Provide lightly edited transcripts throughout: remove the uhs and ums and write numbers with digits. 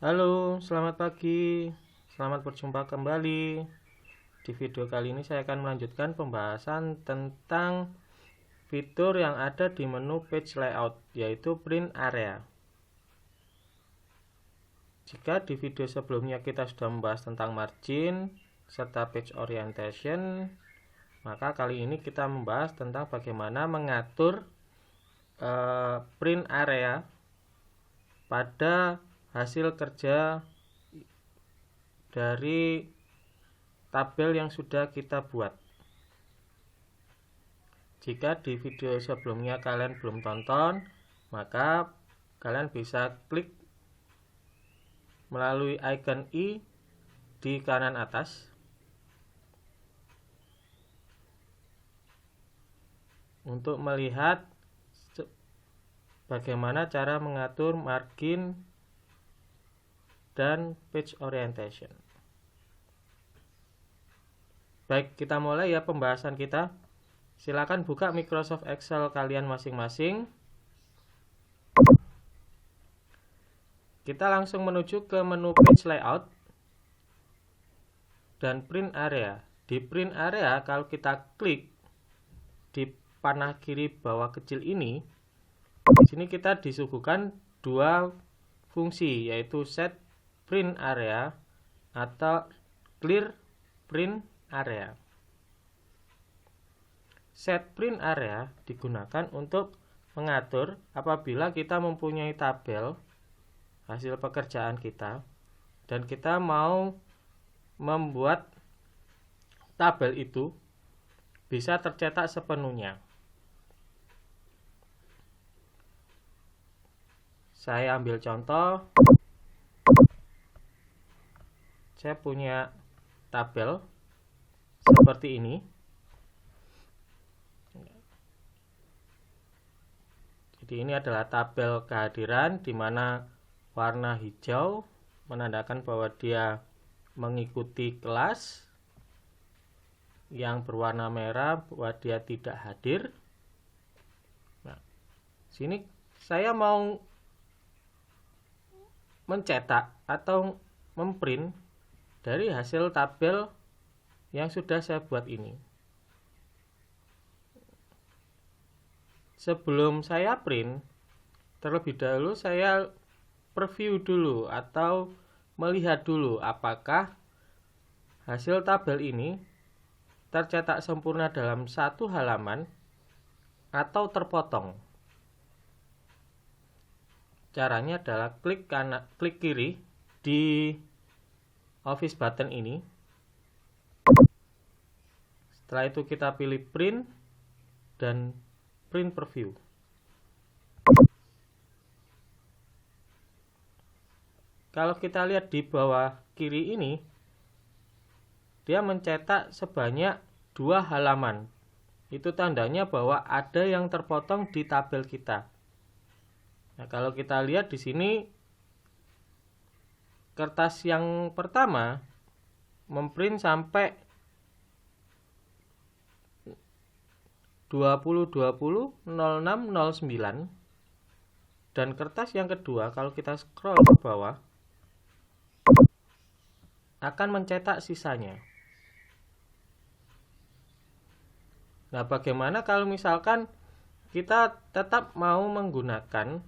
Halo, selamat pagi. Selamat berjumpa kembali. Di video kali ini saya akan melanjutkan pembahasan tentang fitur yang ada di menu page layout, yaitu print area. Jika di video sebelumnya kita sudah membahas tentang margin serta page orientation, maka kali ini kita membahas tentang bagaimana mengatur print area pada hasil kerja dari tabel yang sudah kita buat. Jika di video sebelumnya kalian belum tonton, maka kalian bisa klik melalui icon i di kanan atas. Untuk melihat bagaimana cara mengatur margin dan page orientation. Baik, kita mulai ya pembahasan kita. Silakan buka Microsoft Excel kalian masing-masing. Kita langsung menuju ke menu page layout dan print area. Di print area kalau kita klik di panah kiri bawah kecil ini, di sini kita disuguhkan dua fungsi, yaitu set print area atau clear print area. Set print area digunakan untuk mengatur apabila kita mempunyai tabel hasil pekerjaan kita dan kita mau membuat tabel itu bisa tercetak sepenuhnya. Saya ambil contoh. Saya punya tabel seperti ini. Jadi ini adalah tabel kehadiran di mana warna hijau menandakan bahwa dia mengikuti kelas, yang berwarna merah bahwa dia tidak hadir. Nah, sini saya mau mencetak atau memprint dari hasil tabel yang sudah saya buat ini. Sebelum saya print, terlebih dahulu saya preview dulu atau melihat dulu apakah hasil tabel ini tercetak sempurna dalam satu halaman atau terpotong. Caranya adalah klik kiri di office button ini. Setelah itu kita pilih print dan print preview. Kalau kita lihat di bawah kiri ini, dia mencetak sebanyak 2 halaman. Itu tandanya bahwa ada yang terpotong di tabel kita. Nah, kalau kita lihat di sini, kertas yang pertama memprint sampai 2020-06-09, dan kertas yang kedua kalau kita scroll ke bawah akan mencetak sisanya. Nah, bagaimana kalau misalkan kita tetap mau menggunakan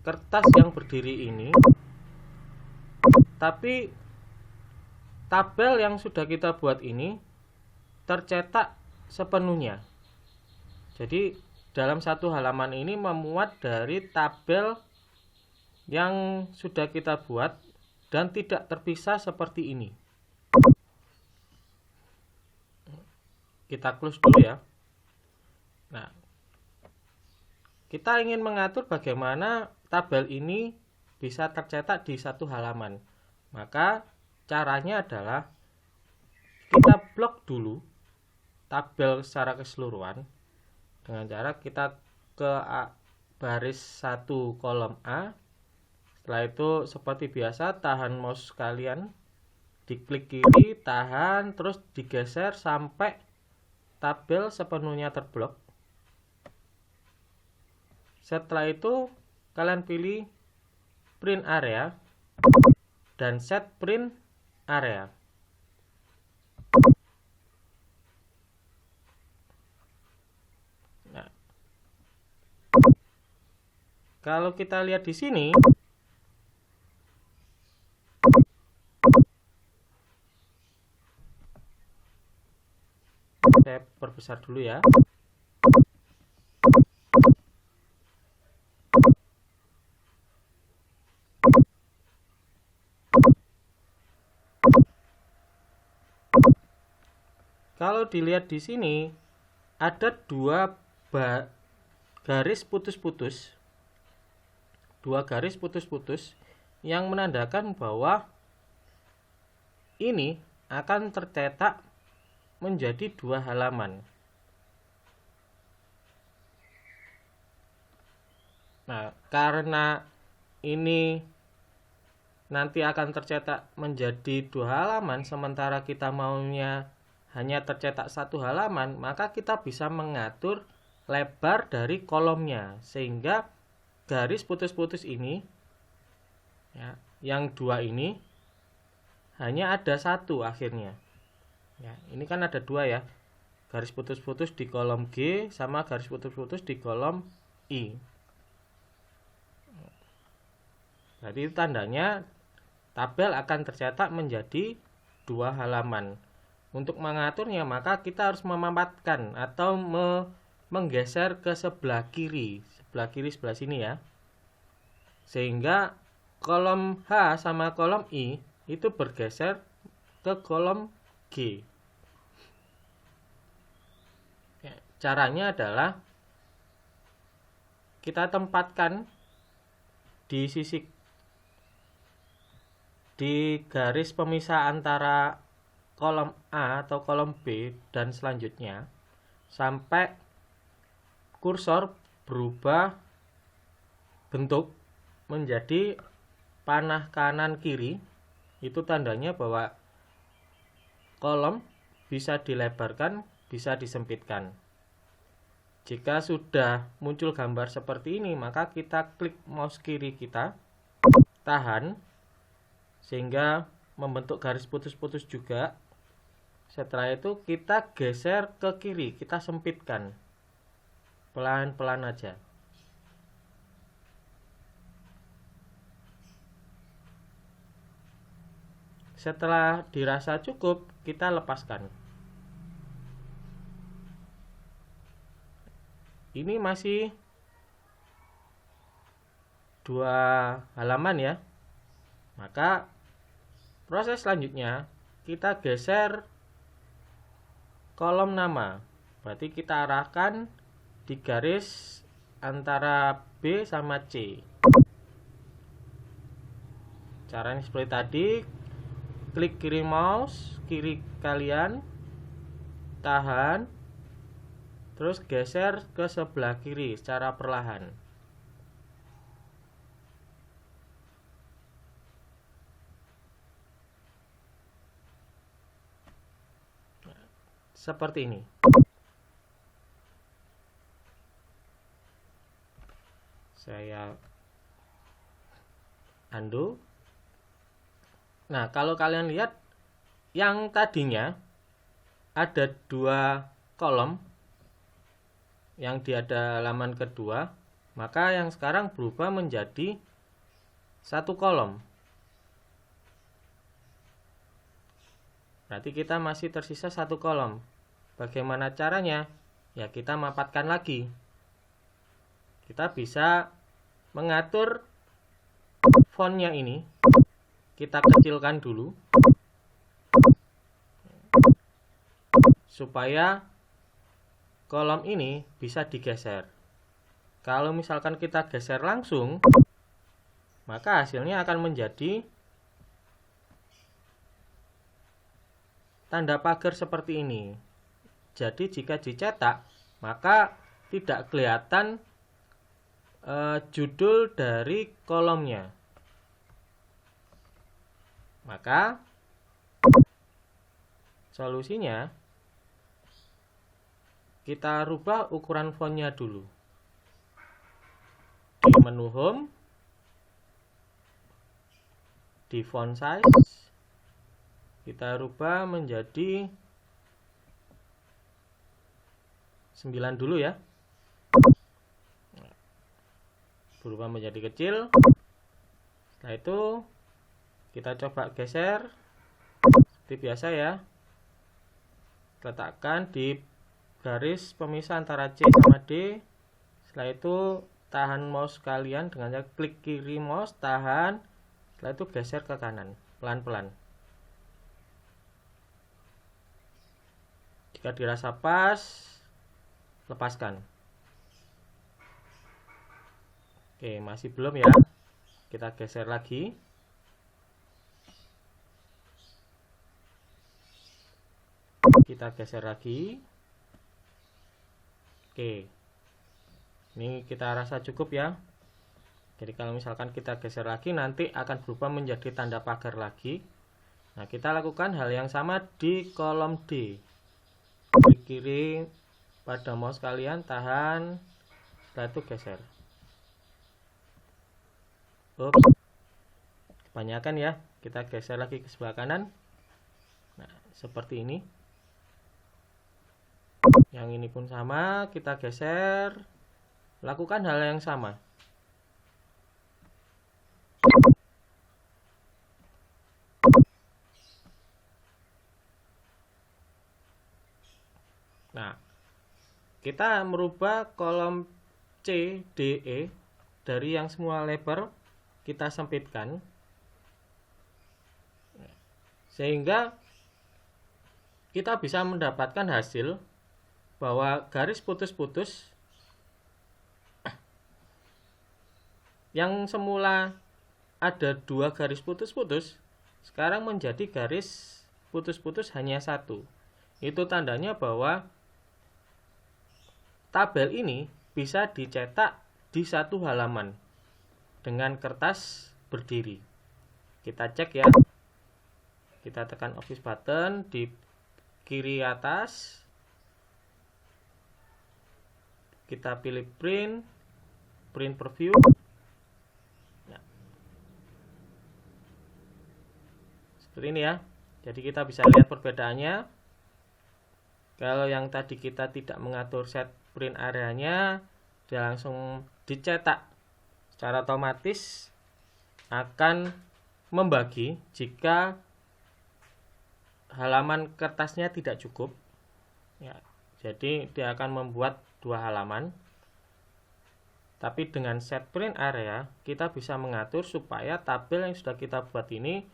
kertas yang berdiri ini, tapi tabel yang sudah kita buat ini tercetak sepenuhnya. Jadi dalam satu halaman ini memuat dari tabel yang sudah kita buat dan tidak terpisah seperti ini. Kita close dulu ya. Nah, kita ingin mengatur bagaimana tabel ini bisa tercetak di satu halaman. Maka caranya adalah kita blok dulu tabel secara keseluruhan dengan cara kita ke baris 1 kolom A. Setelah itu seperti biasa tahan mouse kalian, diklik kiri, tahan, terus digeser sampai tabel sepenuhnya terblok. Setelah itu kalian pilih print area dan set print area. Nah, kalau kita lihat di sini, saya perbesar dulu ya. Kalau dilihat di sini ada dua garis putus-putus. Dua garis putus-putus yang menandakan bahwa ini akan tercetak menjadi dua halaman. Nah, karena ini nanti akan tercetak menjadi dua halaman, sementara kita maunya hanya tercetak satu halaman, maka kita bisa mengatur lebar dari kolomnya, sehingga garis putus-putus ini, ya, yang dua ini hanya ada satu akhirnya. Ya, ini kan ada dua ya, garis putus-putus di kolom G sama garis putus-putus di kolom I. Jadi itu tandanya tabel akan tercetak menjadi dua halaman. Untuk mengaturnya maka kita harus memampatkan atau menggeser ke sebelah kiri sebelah sini ya, sehingga kolom H sama kolom I itu bergeser ke kolom G. Ya, caranya adalah kita tempatkan di garis pemisah antara kolom A atau kolom B dan selanjutnya sampai kursor berubah bentuk menjadi panah kanan kiri. Itu tandanya bahwa kolom bisa dilebarkan, bisa disempitkan. Jika sudah muncul gambar seperti ini, maka kita klik mouse kiri kita, tahan sehingga membentuk garis putus-putus juga. Setelah itu kita geser ke kiri, kita sempitkan pelan-pelan aja. Setelah dirasa cukup, kita lepaskan. Ini masih dua halaman ya. Maka proses selanjutnya kita geser kolom nama. Berarti kita arahkan di garis antara B sama C. Caranya seperti tadi, klik kiri mouse kiri kalian, tahan, terus geser ke sebelah kiri secara perlahan. Seperti ini. Saya undo. Nah, kalau kalian lihat yang tadinya ada dua kolom yang di halaman kedua, maka yang sekarang berubah menjadi satu kolom. Berarti kita masih tersisa satu kolom. Bagaimana caranya? Ya, kita mapatkan lagi. Kita bisa mengatur fontnya ini. Kita kecilkan dulu supaya kolom ini bisa digeser. Kalau misalkan kita geser langsung, maka hasilnya akan menjadi tanda pagar seperti ini. Jadi jika dicetak, maka tidak kelihatan judul dari kolomnya. Maka solusinya kita rubah ukuran fontnya dulu. Di menu home, di font size kita rubah menjadi 9 dulu ya. Berubah menjadi kecil. Setelah itu kita coba geser seperti biasa ya. Letakkan di garis pemisah antara C sama D. Setelah itu tahan mouse kalian dengan cara klik kiri mouse, tahan. Setelah itu geser ke kanan pelan-pelan. Jika dirasa pas, lepaskan. Oke, masih belum ya. Kita geser lagi. Kita geser lagi. Oke. Ini kita rasa cukup ya. Jadi kalau misalkan kita geser lagi, nanti akan berubah menjadi tanda pagar lagi. Nah, kita lakukan hal yang sama di kolom D. Klik kiri pada mouse kalian, tahan. Setelah itu geser. Kebanyakan ya, kita geser lagi ke sebelah kanan. Nah, seperti ini. Yang ini pun sama, kita geser. Lakukan hal yang sama. Nah, kita merubah kolom C, D, E dari yang semua lebar kita sempitkan sehingga kita bisa mendapatkan hasil bahwa garis putus-putus yang semula ada 2 garis putus-putus sekarang menjadi garis putus-putus hanya 1. Itu tandanya bahwa tabel ini bisa dicetak di satu halaman dengan kertas berdiri. Kita cek ya. Kita tekan Office button di kiri atas. Kita pilih print preview. Nah, seperti ini ya. Jadi kita bisa lihat perbedaannya. Kalau yang tadi kita tidak mengatur set print areanya, dia langsung dicetak secara otomatis akan membagi jika halaman kertasnya tidak cukup ya, jadi dia akan membuat 2 halaman. Tapi dengan set print area kita bisa mengatur supaya tabel yang sudah kita buat ini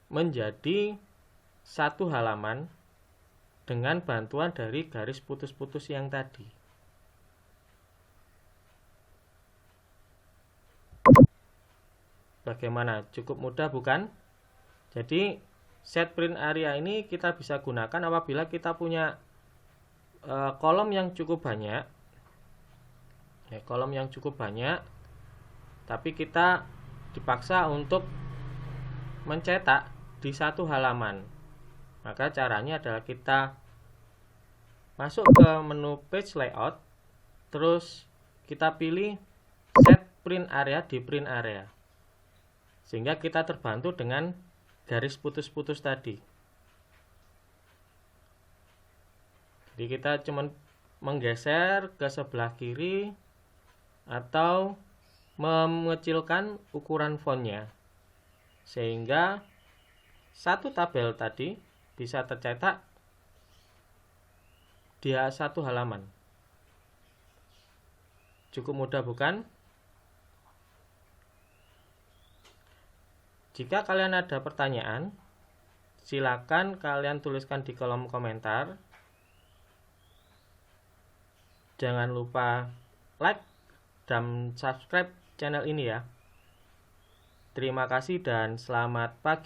menjadi 1 halaman dengan bantuan dari garis putus-putus yang tadi. Bagaimana? Cukup mudah bukan? Jadi set print area ini kita bisa gunakan apabila kita punya kolom yang cukup banyak. Ya, kolom yang cukup banyak, tapi kita dipaksa untuk mencetak di 1 halaman. Maka caranya adalah kita masuk ke menu page layout, terus kita pilih set print area di print area. Sehingga kita terbantu dengan garis putus-putus tadi. Jadi kita cuma menggeser ke sebelah kiri atau mengecilkan ukuran fontnya. Sehingga satu tabel tadi bisa tercetak di 1 halaman. Cukup mudah bukan? Jika kalian ada pertanyaan, silakan kalian tuliskan di kolom komentar. Jangan lupa like dan subscribe channel ini ya. Terima kasih dan selamat pagi.